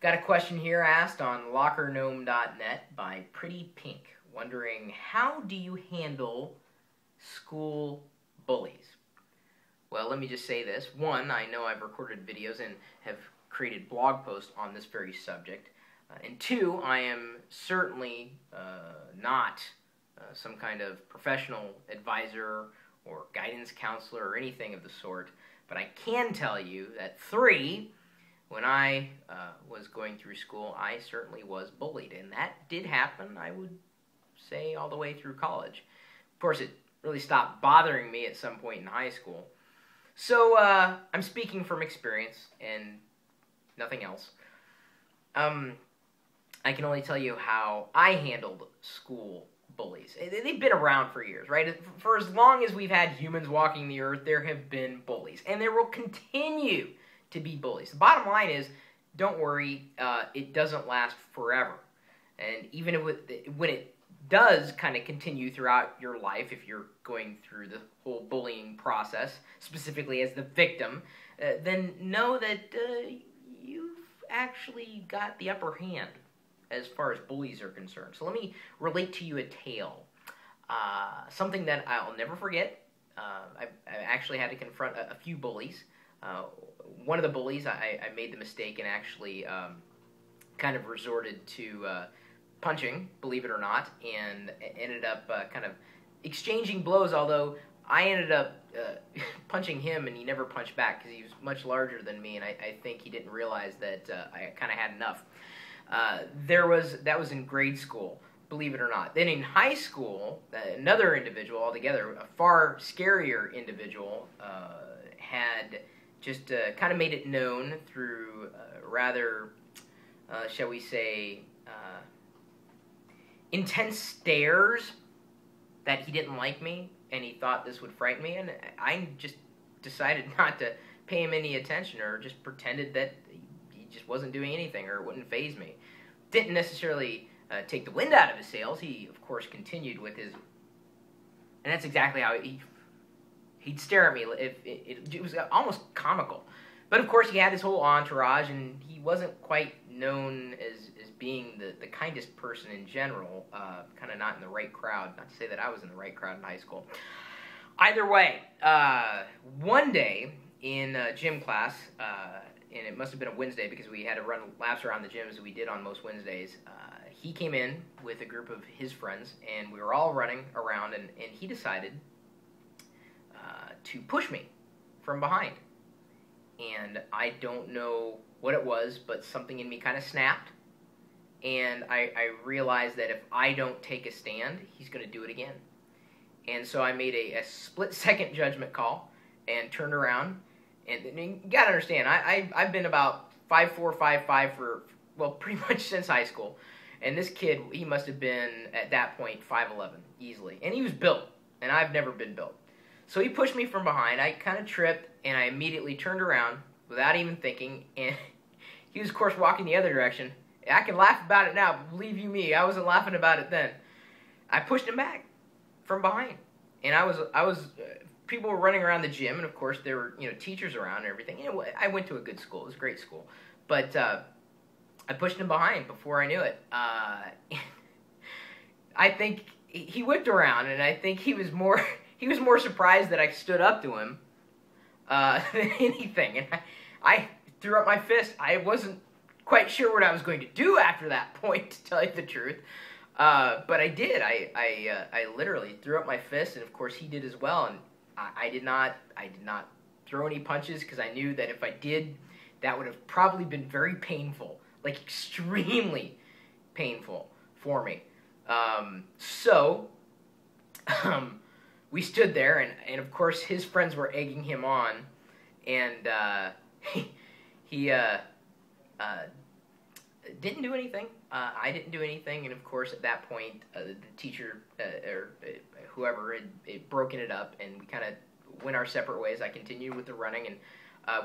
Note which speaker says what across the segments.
Speaker 1: Got a question here asked on lockergnome.net by Pretty Pink, wondering how do you handle school bullies? Well, let me just say this. One, I know I've recorded videos and have created blog posts on this very subject. And two, I am certainly not some kind of professional advisor or guidance counselor or anything of the sort. But I can tell you that three, when I was going through school, I certainly was bullied. And that did happen, I would say, all the way through college. Of course, it really stopped bothering me at some point in high school. So I'm speaking from experience and nothing else. I can only tell you how I handled school bullies. They've been around for years, right? For as long as we've had humans walking the earth, there have been bullies. And there will continue to be bullies. The bottom line is, don't worry, it doesn't last forever. And even when it does kind of continue throughout your life, if you're going through the whole bullying process, specifically as the victim, then know that you've actually got the upper hand as far as bullies are concerned. So let me relate to you a tale. Something that I'll never forget. I actually had to confront a few bullies. One of the bullies, I made the mistake and actually kind of resorted to punching, believe it or not, and ended up kind of exchanging blows, although I ended up punching him and he never punched back because he was much larger than me, and I think he didn't realize that I kind of had enough. That was in grade school, believe it or not. Then in high school, another individual altogether, a far scarier individual, had just kind of made it known through rather, shall we say, intense stares that he didn't like me and he thought this would frighten me, and I just decided not to pay him any attention or just pretended that he just wasn't doing anything or it wouldn't faze me. Didn't necessarily take the wind out of his sails. He, of course, continued with his... And that's exactly how he'd stare at me. It was almost comical. But, of course, he had his whole entourage, and he wasn't quite known as being the kindest person in general, kind of not in the right crowd. Not to say that I was in the right crowd in high school. Either way, one day in gym class, and it must have been a Wednesday because we had to run laps around the gym as we did on most Wednesdays, he came in with a group of his friends, and we were all running around, and he decided to push me from behind. And I don't know what it was, but something in me kind of snapped, and I realized that if I don't take a stand, he's going to do it again. And so I made a split-second judgment call and turned around. And you got to understand, I've been about 5'4", 5'5" for, well, pretty much since high school. And this kid, he must have been, at that point, 5'11", easily. And he was built, and I've never been built. So he pushed me from behind. I kind of tripped, and I immediately turned around without even thinking. And he was, of course, walking the other direction. I can laugh about it now, but believe you me, I wasn't laughing about it then. I pushed him back from behind. And people were running around the gym, and of course there were, teachers around and everything. I went to a good school. It was a great school. But I pushed him behind before I knew it. I think he whipped around, and I think he was more surprised that I stood up to him than anything. And I threw up my fist. I wasn't quite sure what I was going to do after that point, to tell you the truth. But I did. I literally threw up my fist, and of course he did as well. And I did not throw any punches because I knew that if I did, that would have probably been very painful, like extremely painful for me. We stood there, and of course his friends were egging him on, and he didn't do anything. I didn't do anything, and of course at that point the teacher or whoever had broken it up, and we kind of went our separate ways. I continued with the running, and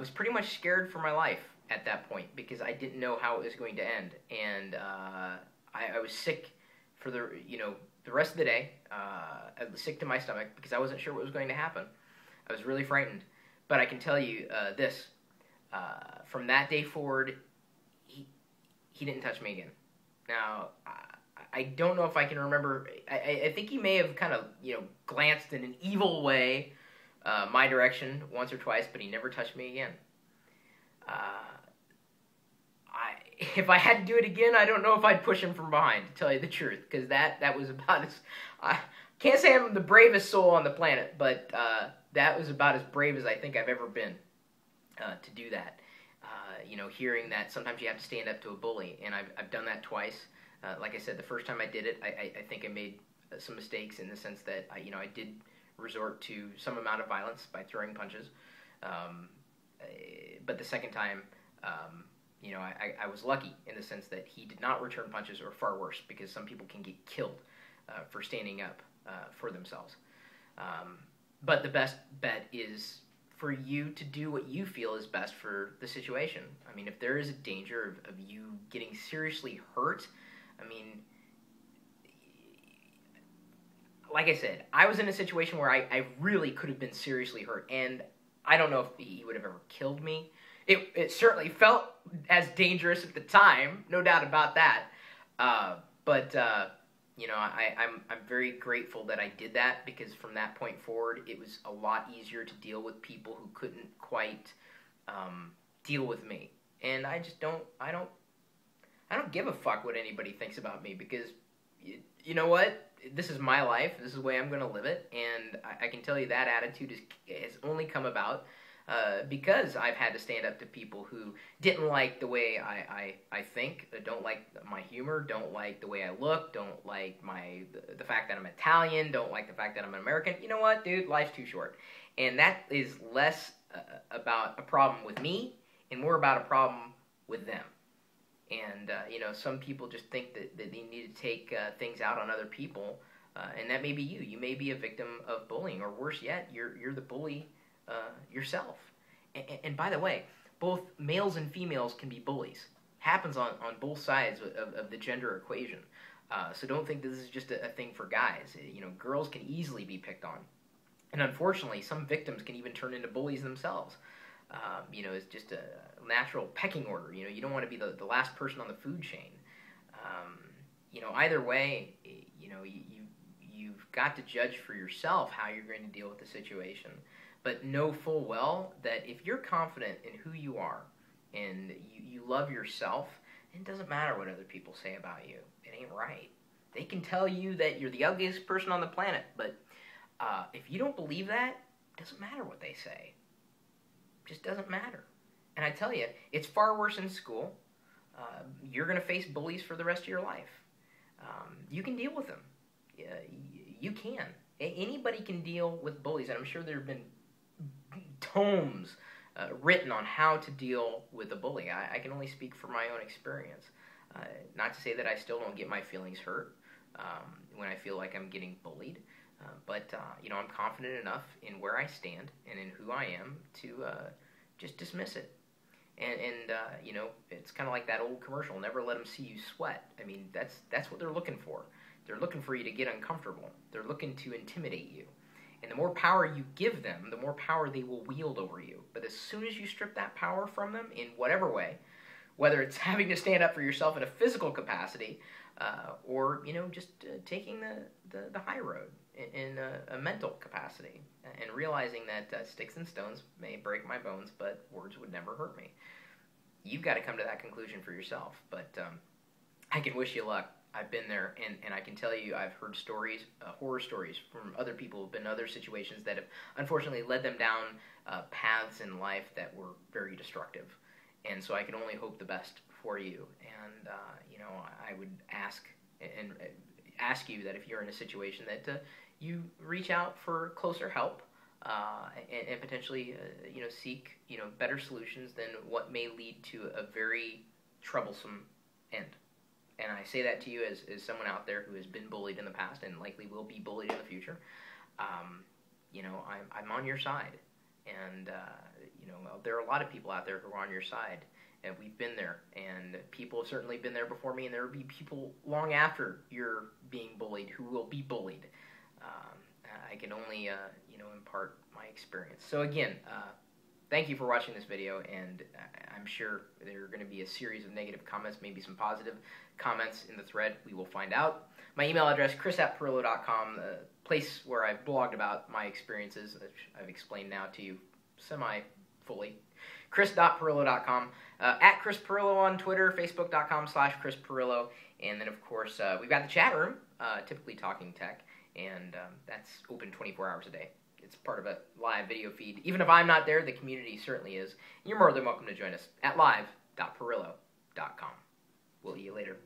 Speaker 1: was pretty much scared for my life at that point because I didn't know how it was going to end, and I was sick for the rest of the day. I was sick to my stomach because I wasn't sure what was going to happen. I was really frightened, but I can tell you this: from that day forward, he didn't touch me again. Now, I don't know if I can remember. I think he may have kind of, glanced in an evil way my direction once or twice, but he never touched me again. If I had to do it again, I don't know if I'd push him from behind, to tell you the truth, because that was about as... I can't say I'm the bravest soul on the planet, but that was about as brave as I think I've ever been to do that. Hearing that sometimes you have to stand up to a bully, and I've done that twice. Like I said, the first time I did it, I think I made some mistakes in the sense that I did resort to some amount of violence by throwing punches. But the second time, I was lucky in the sense that he did not return punches, or far worse, because some people can get killed for standing up for themselves. But the best bet is for you to do what you feel is best for the situation. I mean, if there is a danger of you getting seriously hurt, I mean, like I said, I was in a situation where I really could have been seriously hurt, and I don't know if he would have ever killed me. It certainly felt as dangerous at the time, no doubt about that. But I'm very grateful that I did that, because from that point forward, it was a lot easier to deal with people who couldn't quite deal with me. And I don't give a fuck what anybody thinks about me, because you know what? This is my life. This is the way I'm going to live it. And I can tell you that attitude has only come about because I've had to stand up to people who didn't like the way I think, don't like my humor, don't like the way I look, don't like the fact that I'm Italian, don't like the fact that I'm an American. You know what, dude? Life's too short. And that is less about a problem with me and more about a problem with them. And, some people just think that they need to take things out on other people, and that may be you. You may be a victim of bullying, or worse yet, you're the bully yourself. And by the way, both males and females can be bullies. Happens on both sides of the gender equation. So don't think this is just a thing for guys. Girls can easily be picked on. And unfortunately, some victims can even turn into bullies themselves. It's just a natural pecking order. You don't want to be the last person on the food chain. Either way, you've got to judge for yourself how you're going to deal with the situation. But know full well that if you're confident in who you are and you love yourself, it doesn't matter what other people say about you. It ain't right. They can tell you that you're the ugliest person on the planet, but if you don't believe that, it doesn't matter what they say. It just doesn't matter. And I tell you, it's far worse in school. You're going to face bullies for the rest of your life. You can deal with them. You can. Anybody can deal with bullies, and I'm sure there have been tomes written on how to deal with a bully. I can only speak from my own experience. Not to say that I still don't get my feelings hurt when I feel like I'm getting bullied, but I'm confident enough in where I stand and in who I am to just dismiss it. And it's kind of like that old commercial, never let them see you sweat. I mean, that's what they're looking for. They're looking for you to get uncomfortable. They're looking to intimidate you. And the more power you give them, the more power they will wield over you. But as soon as you strip that power from them in whatever way, whether it's having to stand up for yourself in a physical capacity, or just taking the high road in a mental capacity, and realizing that sticks and stones may break my bones, but words would never hurt me. You've got to come to that conclusion for yourself. But I can wish you luck. I've been there, and I can tell you I've heard stories, horror stories from other people who have been in other situations that have unfortunately led them down paths in life that were very destructive. And so I can only hope the best for you. And, I would ask you that if you're in a situation that you reach out for closer help and potentially, seek, better solutions than what may lead to a very troublesome end. And I say that to you as someone out there who has been bullied in the past and likely will be bullied in the future. I'm on your side. And, there are a lot of people out there who are on your side. And we've been there. And people have certainly been there before me. And there will be people long after you're being bullied who will be bullied. I can only, impart my experience. So again, thank you for watching this video, and I'm sure there are going to be a series of negative comments, maybe some positive comments in the thread. We will find out. My email address, chris@perillo.com, the place where I've blogged about my experiences, which I've explained now to you semi-fully. chris.perillo.com, at Chris Perillo on Twitter, facebook.com/Chris Perillo, and then, of course, we've got the chat room, typically talking tech, and that's open 24 hours a day. It's part of a live video feed. Even if I'm not there, the community certainly is. You're more than welcome to join us at live.perillo.com. We'll see you later.